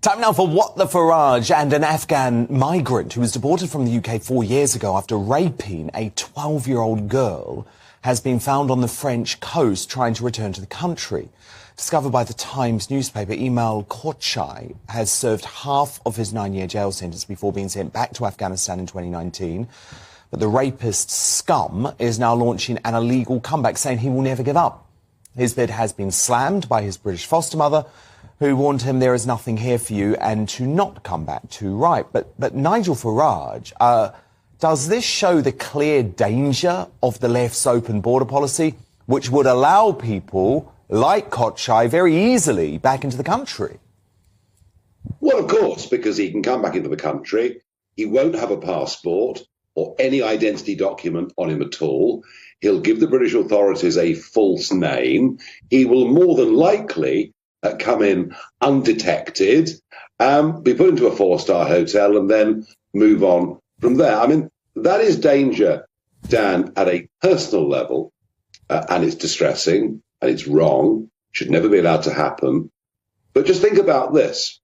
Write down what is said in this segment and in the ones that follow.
Time now for What the Farage. And an Afghan migrant who was deported from the UK 4 years ago after raping a 12-year-old girl has been found on the French coast trying to return to the country. Discovered by the Times newspaper, Emil Kochai has served half of his 9-year jail sentence before being sent back to Afghanistan in 2019. But the rapist scum is now launching an illegal comeback, saying he will never give up. His bid has been slammed by his British foster mother, who warned him there is nothing here for you and to not come back too right. But Nigel Farage, does this show the clear danger of the left's open border policy, which would allow people like Kochai very easily back into the country? Well, of course, because he can come back into the country. He won't have a passport or any identity document on him at all. He'll give the British authorities a false name. He will more than likely come in undetected, be put into a 4-star hotel and then move on from there. I mean, that is danger, Dan, at a personal level, and it's distressing and it's wrong, should never be allowed to happen. But just think about this.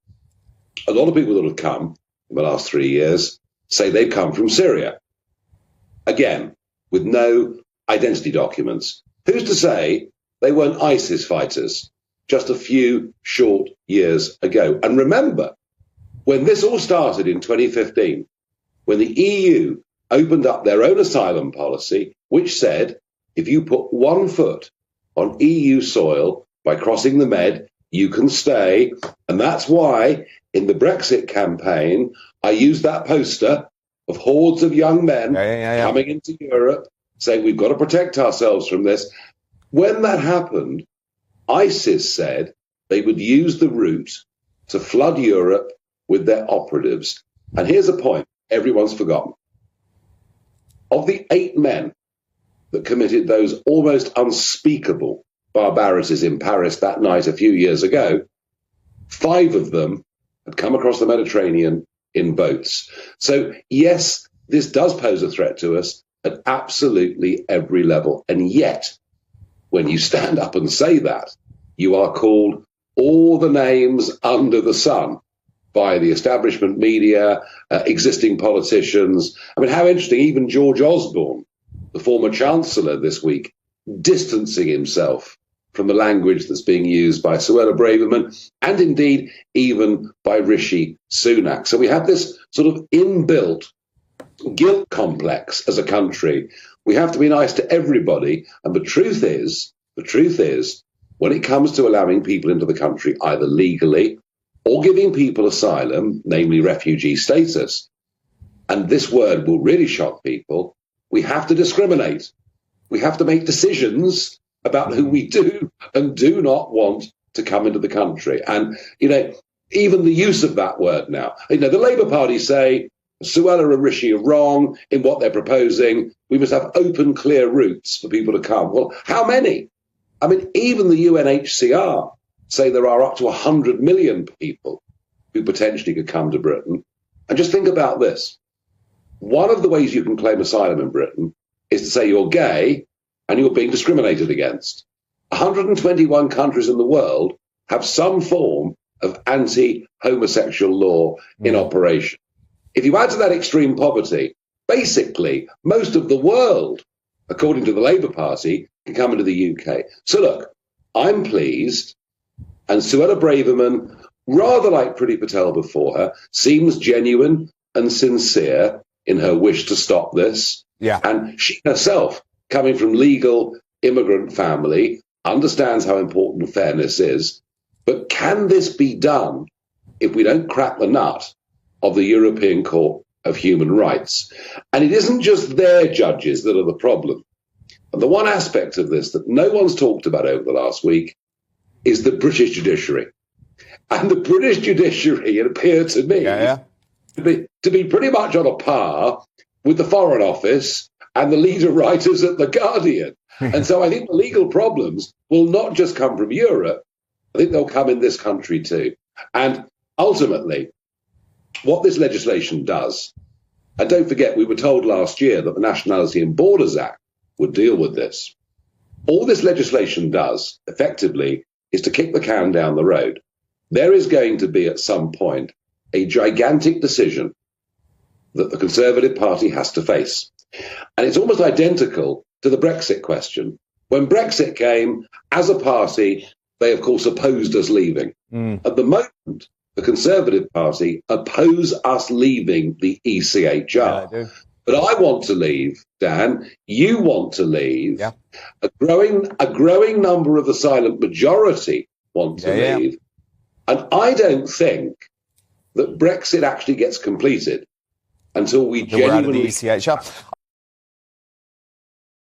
A lot of people that have come in the last 3 years say they've come from Syria. Again, with no identity documents. Who's to say they weren't ISIS fighters just a few short years ago? And remember, when this all started in 2015, when the EU opened up their own asylum policy, which said, if you put 1 foot on EU soil by crossing the Med, you can stay. And that's why in the Brexit campaign, I used that poster of hordes of young men coming into Europe saying we've got to protect ourselves from this. When that happened, ISIS said they would use the route to flood Europe with their operatives. And here's a point everyone's forgotten. Of the 8 men that committed those almost unspeakable barbarities in Paris that night a few years ago, 5 of them had come across the Mediterranean in boats. So, yes, this does pose a threat to us at absolutely every level. And yet, when you stand up and say that, you are called all the names under the sun by the establishment media, existing politicians. I mean, how interesting, even George Osborne, the former Chancellor this week, distancing himself from the language that's being used by Suella Braverman and indeed even by Rishi Sunak. So we have this sort of inbuilt guilt complex as a country. We have to be nice to everybody. And the truth is, when it comes to allowing people into the country, either legally or giving people asylum, namely refugee status, and this word will really shock people, we have to discriminate. We have to make decisions about who we do and do not want to come into the country. And, even the use of that word now, the Labour Party say Suella and Rishi are wrong in what they're proposing. We must have open, clear routes for people to come. Well, how many? I mean, even the UNHCR say there are up to 100 million people who potentially could come to Britain. And just think about this. One of the ways you can claim asylum in Britain is to say you're gay and you're being discriminated against. 121 countries in the world have some form of anti-homosexual law in operation. If you add to that extreme poverty, basically most of the world, according to the Labour Party, can come into the UK. So look, I'm pleased, and Suella Braverman, rather like Priti Patel before her, seems genuine and sincere in her wish to stop this. Yeah. And she herself, coming from legal immigrant family, understands how important fairness is. But can this be done if we don't crack the nut of the European Court of Human Rights? And it isn't just their judges that are the problem. And the one aspect of this that no one's talked about over the last week is the British judiciary. And the British judiciary, it appeared to me, to be pretty much on a par with the Foreign Office and the leader writers at The Guardian. And so I think the legal problems will not just come from Europe, I think they'll come in this country too. And ultimately, what this legislation does, and don't forget, we were told last year that the Nationality and Borders Act would deal with this. All this legislation does, effectively, is to kick the can down the road. there is going to be at some point a gigantic decision that the Conservative Party has to face. And it's almost identical to the Brexit question. When Brexit came, as a party, they, of course, opposed us leaving. At the moment, the Conservative Party oppose us leaving the ECHR. Yeah, but I want to leave, Dan. You want to leave. Yeah. A growing number of the silent majority want to leave. And I don't think that Brexit actually gets completed until we genuinely... We're out of the ECHR.